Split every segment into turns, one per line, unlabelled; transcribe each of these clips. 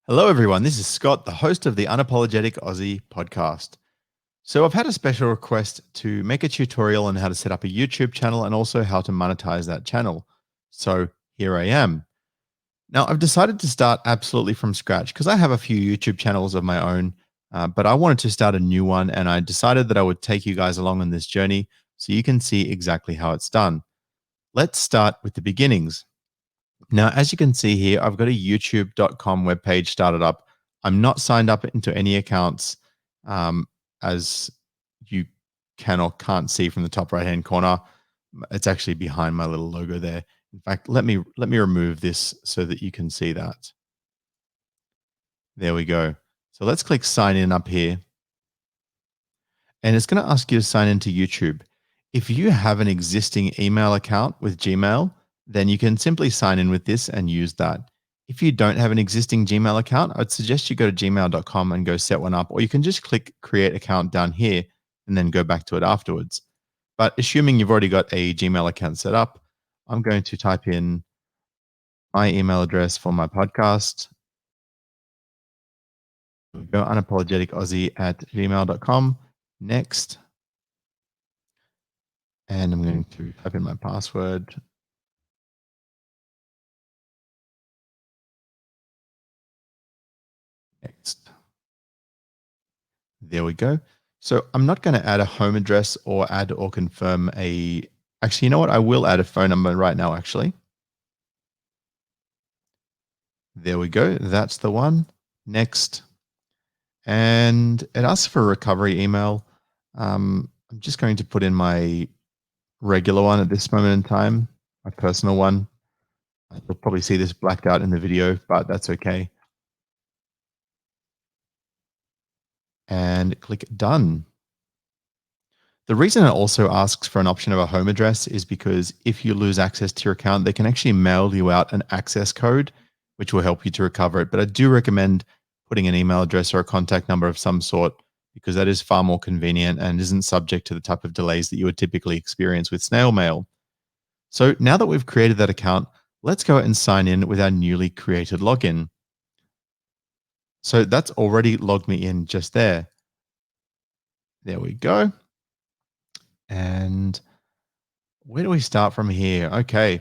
Hello, everyone. This is Scott, the host of the Unapologetic Aussie podcast. So, I've had a special request to make a tutorial on how to set up a YouTube channel and also how to monetize that channel. So, here I am. Now, I've decided to start absolutely from scratch because I have a few YouTube channels of my own, but I wanted to start a new one and I decided that I would take you guys along on this journey so you can see exactly how it's done. Let's start with the beginnings. Now, as you can see here, I've got a youtube.com webpage started up. I'm not signed up into any accounts, um, as you can or can't see from the top right hand corner. It's actually behind my little logo there. In fact, let me remove this so that you can see that. There we go. So let's click sign in up here. And it's going to ask you to sign into YouTube. If you have an existing email account with Gmail, then you can simply sign in with this and use that. If you don't have an existing Gmail account, I'd suggest you go to gmail.com and go set one up, or you can just click create account down here and then go back to it afterwards. But assuming you've already got a Gmail account set up, I'm going to type in my email address for my podcast. Go unapologeticaussie@gmail.com. Next. And I'm going to type in my password. Next. There we go. So I'm not going to add a home address or add or confirm actually, you know what? I will add a phone number right now, actually. There we go. That's the one. Next. And it asks for a recovery email. I'm just going to put in my regular one at this moment in time, my personal one. You'll probably see this blacked out in the video, but that's okay. And click done. The reason it also asks for an option of a home address is because if you lose access to your account, they can actually mail you out an access code, which will help you to recover it. But I do recommend putting an email address or a contact number of some sort because that is far more convenient and isn't subject to the type of delays that you would typically experience with snail mail. So now that we've created that account, let's go and sign in with our newly created login. So that's already logged me in just there. There we go. And where do we start from here? Okay.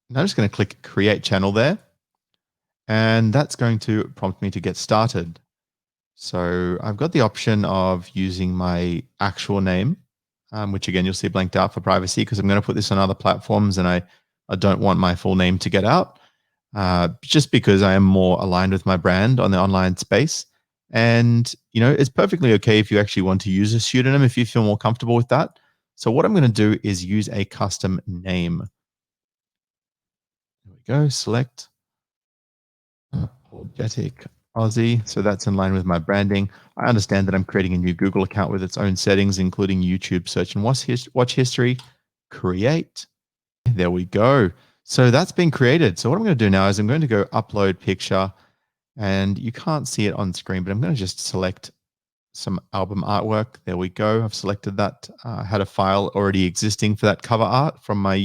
And I'm just going to click create channel there. And that's going to prompt me to get started. So I've got the option of using my actual name, which again, you'll see blanked out for privacy because I'm going to put this on other platforms and I don't want my full name to get out, just because I am more aligned with my brand on the online space. And, it's perfectly okay if you actually want to use a pseudonym if you feel more comfortable with that. So what I'm going to do is use a custom name. There we go. Select Unapologetic Aussie. So that's in line with my branding. I understand that I'm creating a new Google account with its own settings, including YouTube search and watch history. Create. There we go. So that's been created. So what I'm going to do now is I'm going to go upload picture, and you can't see it on screen, but I'm going to just select some album artwork. There we go. I've selected that. I had a file already existing for that cover art from my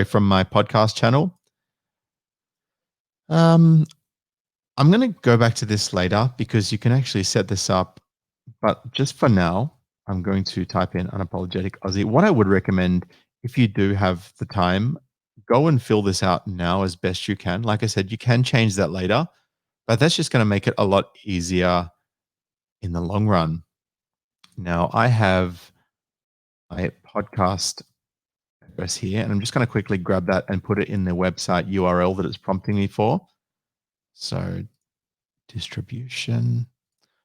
from my podcast channel. I'm going to go back to this later because you can actually set this up. But just for now, I'm going to type in Unapologetic Aussie. What I would recommend, if you do have the time, go and fill this out now as best you can. Like I said, you can change that later, but that's just going to make it a lot easier in the long run. Now, I have my podcast address here, and I'm just going to quickly grab that and put it in the website URL that it's prompting me for. So distribution.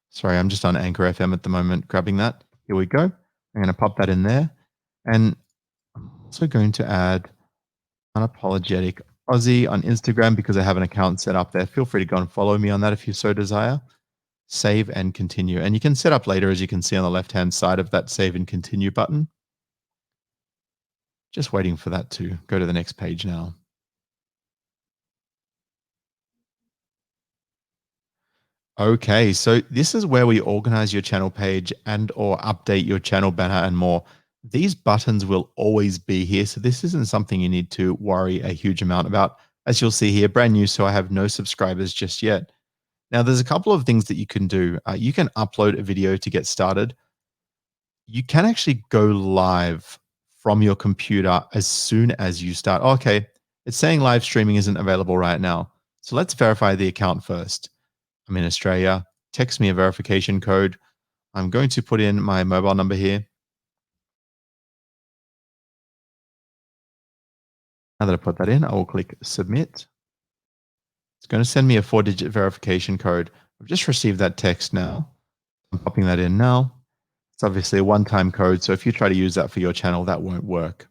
Sorry, I'm just on Anchor FM at the moment, grabbing that. Here we go. I'm going to pop that in there. And I'm also going to add Unapologetic Aussie on Instagram because I have an account set up there. Feel free to go and follow me on that if you so desire. Save and continue. And you can set up later, as you can see on the left-hand side of that save and continue button. Just waiting for that to go to the next page now. Okay, so this is where we organize your channel page and or update your channel banner and more. These buttons will always be here, so this isn't something you need to worry a huge amount about. As you'll see here, brand new, so I have no subscribers just yet. Now, there's a couple of things that you can do. You can upload a video to get started. You can actually go live from your computer as soon as you start. Okay, it's saying live streaming isn't available right now. So let's verify the account first. I'm in Australia. Text me a verification code. I'm going to put in my mobile number here. Now that I put that in, I will click submit. It's going to send me a 4-digit verification code. I've just received that text now. I'm popping that in now. It's obviously a one-time code, so if you try to use that for your channel, that won't work.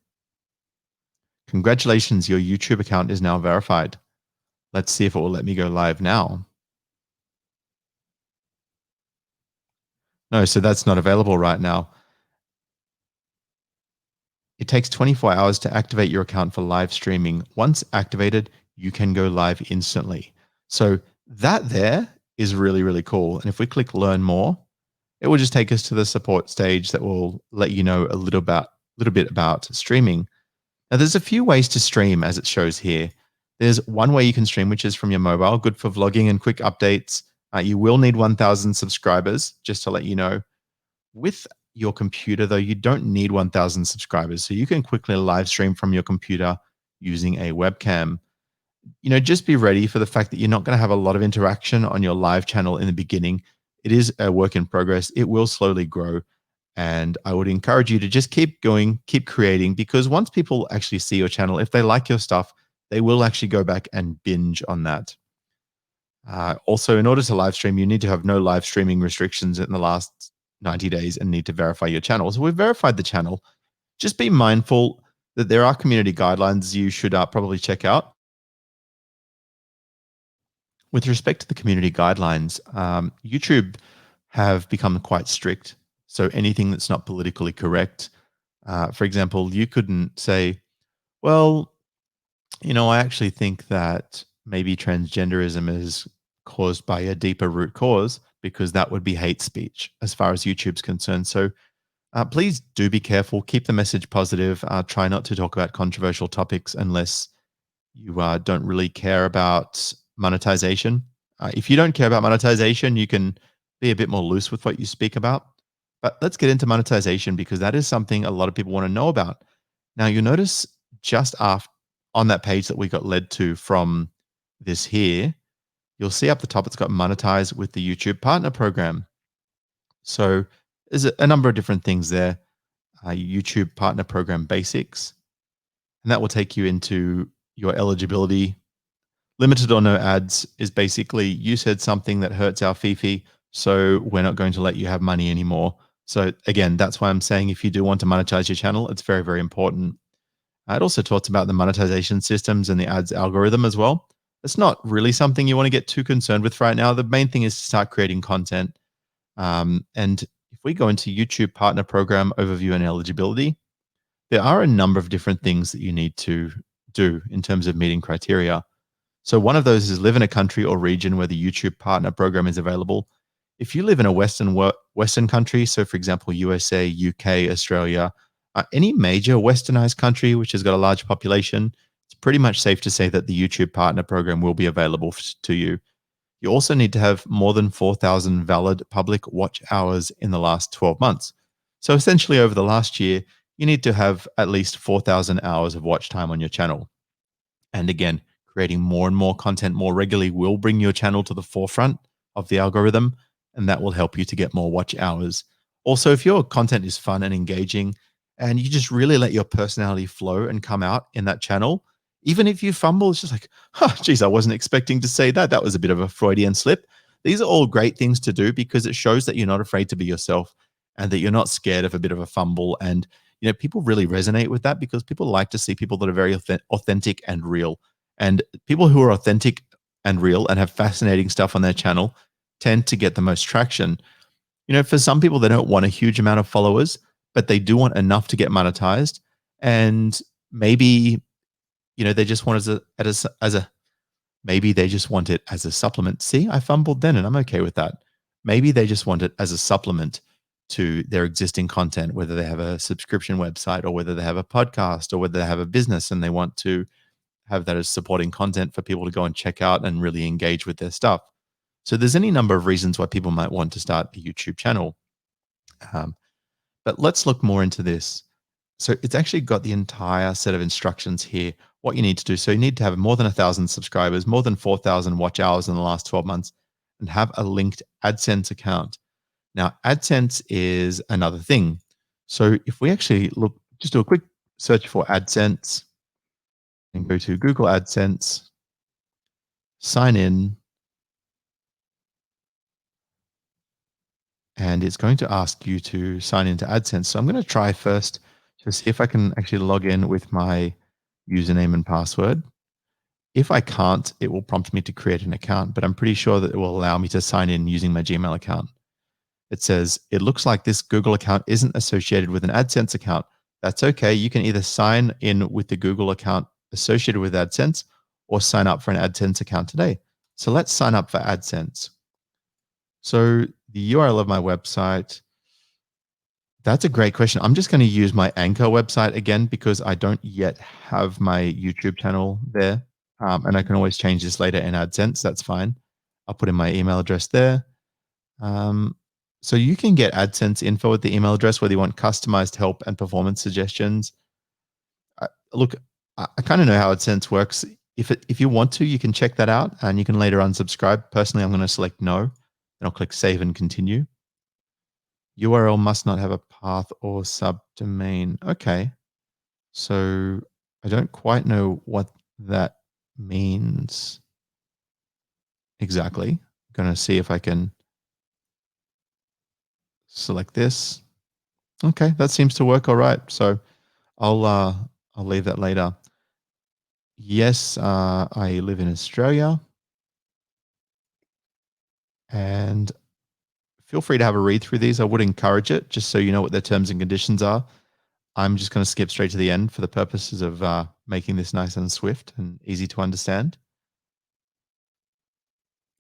Congratulations, your YouTube account is now verified. Let's see if it will let me go live now. No, so that's not available right now. It takes 24 hours to activate your account for live streaming. Once activated, you can go live instantly. So that there is really, really cool. And if we click learn more, it will just take us to the support stage that will let you know a little bit about streaming. Now, there's a few ways to stream as it shows here. There's one way you can stream, which is from your mobile, good for vlogging and quick updates. You will need 1,000 subscribers, just to let you know. With your computer, though, you don't need 1,000 subscribers. So you can quickly live stream from your computer using a webcam. Just be ready for the fact that you're not going to have a lot of interaction on your live channel in the beginning. It is a work in progress. It will slowly grow. And I would encourage you to just keep going, keep creating, because once people actually see your channel, if they like your stuff, they will actually go back and binge on that. Also, in order to live stream, you need to have no live streaming restrictions in the last 90 days and need to verify your channel. So we've verified the channel. Just be mindful that there are community guidelines you should probably check out. With respect to the community guidelines, YouTube have become quite strict. So anything that's not politically correct, for example, you couldn't say, well, I actually think that maybe transgenderism is caused by a deeper root cause, because that would be hate speech as far as YouTube's concerned. So please do be careful. Keep the message positive. Try not to talk about controversial topics unless you don't really care about monetization. If you don't care about monetization, you can be a bit more loose with what you speak about. But let's get into monetization, because that is something a lot of people want to know about. Now, you'll notice just after on that page that we got led to from this here, you'll see up the top it's got monetize with the YouTube partner program. So there's a number of different things there. YouTube partner program basics, and that will take you into your eligibility. Limited or no ads is basically you said something that hurts our Fifi, so we're not going to let you have money anymore. So again, that's why I'm saying if you do want to monetize your channel, it's very, very important. It also talks about the monetization systems and the ads algorithm as well. It's not really something you want to get too concerned with right now. The main thing is to start creating content. And if we go into YouTube Partner Program Overview and Eligibility, there are a number of different things that you need to do in terms of meeting criteria. So one of those is live in a country or region where the YouTube Partner Program is available. If you live in a Western country, so for example, USA, UK, Australia, any major westernized country which has got a large population, it's pretty much safe to say that the YouTube Partner Program will be available to you. You also need to have more than 4,000 valid public watch hours in the last 12 months. So essentially over the last year, you need to have at least 4,000 hours of watch time on your channel. And again, creating more and more content more regularly will bring your channel to the forefront of the algorithm, and that will help you to get more watch hours. Also, if your content is fun and engaging, and you just really let your personality flow and come out in that channel, even if you fumble, it's just like, geez, I wasn't expecting to say that. That was a bit of a Freudian slip. These are all great things to do because it shows that you're not afraid to be yourself and that you're not scared of a bit of a fumble. And, people really resonate with that because people like to see people that are very authentic and real. And people who are authentic and real and have fascinating stuff on their channel tend to get the most traction. For some people, they don't want a huge amount of followers, but they do want enough to get monetized. And maybe, they just want maybe they just want it as a supplement. See, I fumbled then and I'm okay with that. Maybe they just want it as a supplement to their existing content, whether they have a subscription website or whether they have a podcast or whether they have a business and they want to have that as supporting content for people to go and check out and really engage with their stuff. So there's any number of reasons why people might want to start a YouTube channel. Um, but let's look more into this. So it's actually got the entire set of instructions here, what you need to do. So you need to have more than 1,000 subscribers, more than 4,000 watch hours in the last 12 months, and have a linked AdSense account. Now, AdSense is another thing. So if we actually look, just do a quick search for AdSense and go to Google AdSense, sign in, and it's going to ask you to sign into AdSense. So I'm going to try first to see if I can actually log in with my username and password. If I can't, it will prompt me to create an account, but I'm pretty sure that it will allow me to sign in using my Gmail account. It says, it looks like this Google account isn't associated with an AdSense account. That's okay. You can either sign in with the Google account associated with AdSense or sign up for an AdSense account today. So let's sign up for AdSense. So the URL of my website, that's a great question. I'm just going to use my Anchor website again because I don't yet have my YouTube channel there. And I can always change this later in AdSense. That's fine. I'll put in my email address there. So you can get AdSense info at the email address, whether you want customized help and performance suggestions. Look, I kind of know how AdSense works. If you want to, you can check that out and you can later unsubscribe. Personally, I'm going to select no, and I'll click save and continue. URL must not have a path or subdomain. Okay. So I don't quite know what that means exactly. I'm going to see if I can select this. Okay, that seems to work all right. So I'll leave that later. Yes, I live in Australia, and feel free to have a read through these. I would encourage it, just so you know what their terms and conditions are. I'm just going to skip straight to the end for the purposes of making this nice and swift and easy to understand.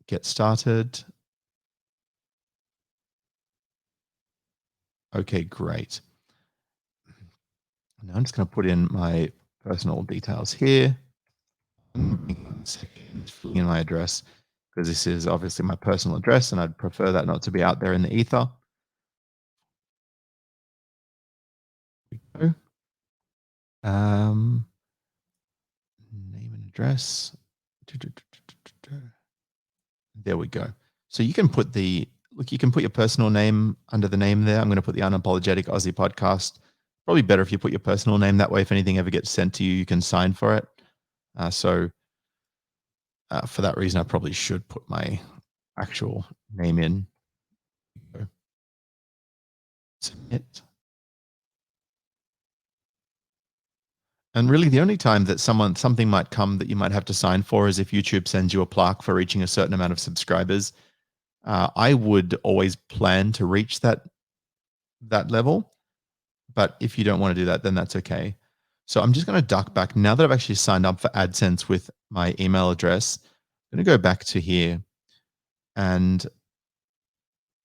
Get started. Okay, great. Now I'm just going to put in my personal details here. Filling in my address because this is obviously my personal address and I'd prefer that not to be out there in the ether. Um, name and address. There we go. So you can put you can put your personal name under the name there. I'm going to put the Unapologetic Aussie podcast. Probably better if you put your personal name. That way, if anything ever gets sent to you, you can sign for it. So for that reason, I probably should put my actual name in. Submit. And really, the only time that something might come that you might have to sign for is if YouTube sends you a plaque for reaching a certain amount of subscribers. I would always plan to reach that level, but if you don't want to do that, then that's okay. So I'm just going to duck back now that I've actually signed up for AdSense with my email address. I'm going to go back to here, and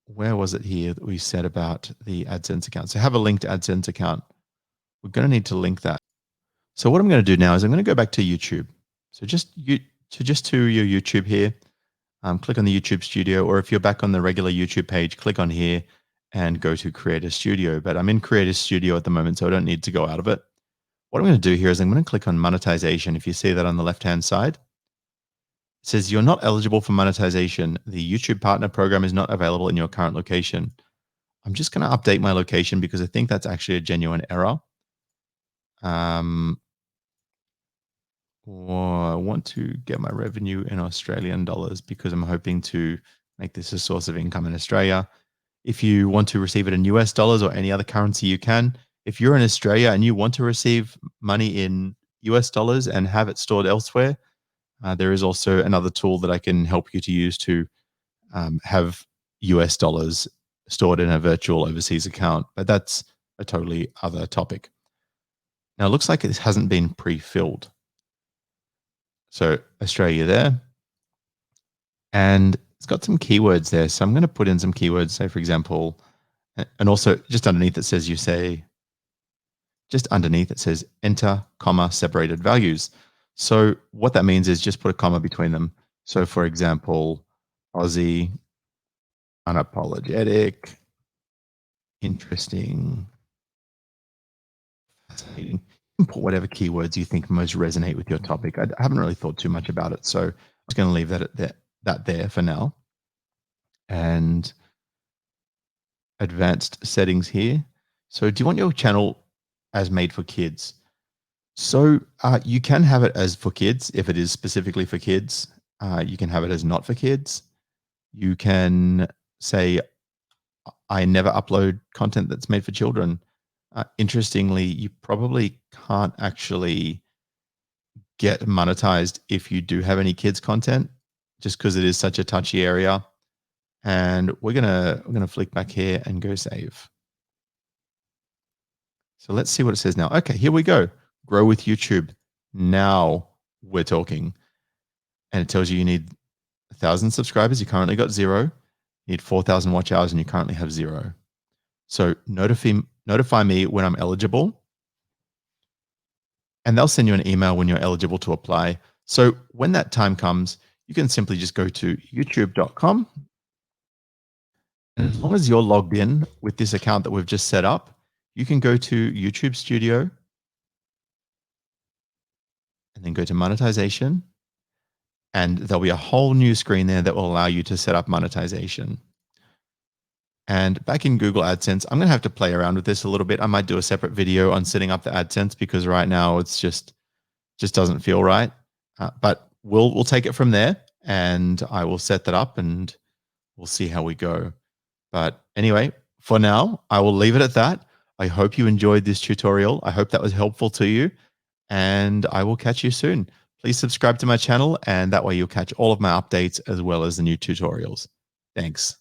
where was it here that we said about the AdSense account? So have a linked AdSense account. We're going to need to link that. So what I'm going to do now is I'm going to go back to YouTube. So just to your YouTube here, click on the YouTube Studio, or if you're back on the regular YouTube page, click on here and go to Creator Studio. But I'm in Creator Studio at the moment, so I don't need to go out of it. What I'm going to do here is I'm going to click on Monetization. If you see that on the left-hand side, it says you're not eligible for monetization. The YouTube Partner Program is not available in your current location. I'm just going to update my location because I think that's actually a genuine error. Or I want to get my revenue in Australian dollars because I'm hoping to make this a source of income in Australia. If you want to receive it in US dollars or any other currency, you can. If you're in Australia and you want to receive money in US dollars and have it stored elsewhere, there is also another tool that I can help you to use to have US dollars stored in a virtual overseas account. But that's a totally other topic. Now, it looks like this hasn't been pre-filled. So Australia there. And it's got some keywords there. So I'm going to put in some keywords, say, for example, and also just underneath it says enter, comma, separated values. So what that means is just put a comma between them. So for example, Aussie, unapologetic, interesting, fascinating. You can put whatever keywords you think most resonate with your topic. I haven't really thought too much about it, so I'm just going to leave that there for now. And advanced settings here. So do you want your channel as made for kids? So you can have it as for kids if it is specifically for kids. You can have it as not for kids. You can say, I never upload content that's made for children. Interestingly, you probably can't actually get monetized if you do have any kids content, just because it is such a touchy area. And we're gonna flick back here and go save. So let's see what it says now. Okay, here we go. Grow with YouTube. Now we're talking. And it tells you need 1,000 subscribers. You currently got 0. You need 4,000 watch hours and you currently have 0. So notify me when I'm eligible. And they'll send you an email when you're eligible to apply. So when that time comes, you can simply just go to youtube.com. And as long as you're logged in with this account that we've just set up, you can go to YouTube Studio and then go to monetization. And there'll be a whole new screen there that will allow you to set up monetization. And back in Google AdSense, I'm going to have to play around with this a little bit. I might do a separate video on setting up the AdSense because right now it's just doesn't feel right. But we'll take it from there, and I will set that up and we'll see how we go. But anyway, for now, I will leave it at that. I hope you enjoyed this tutorial. I hope that was helpful to you, and I will catch you soon. Please subscribe to my channel, and that way you'll catch all of my updates as well as the new tutorials. Thanks.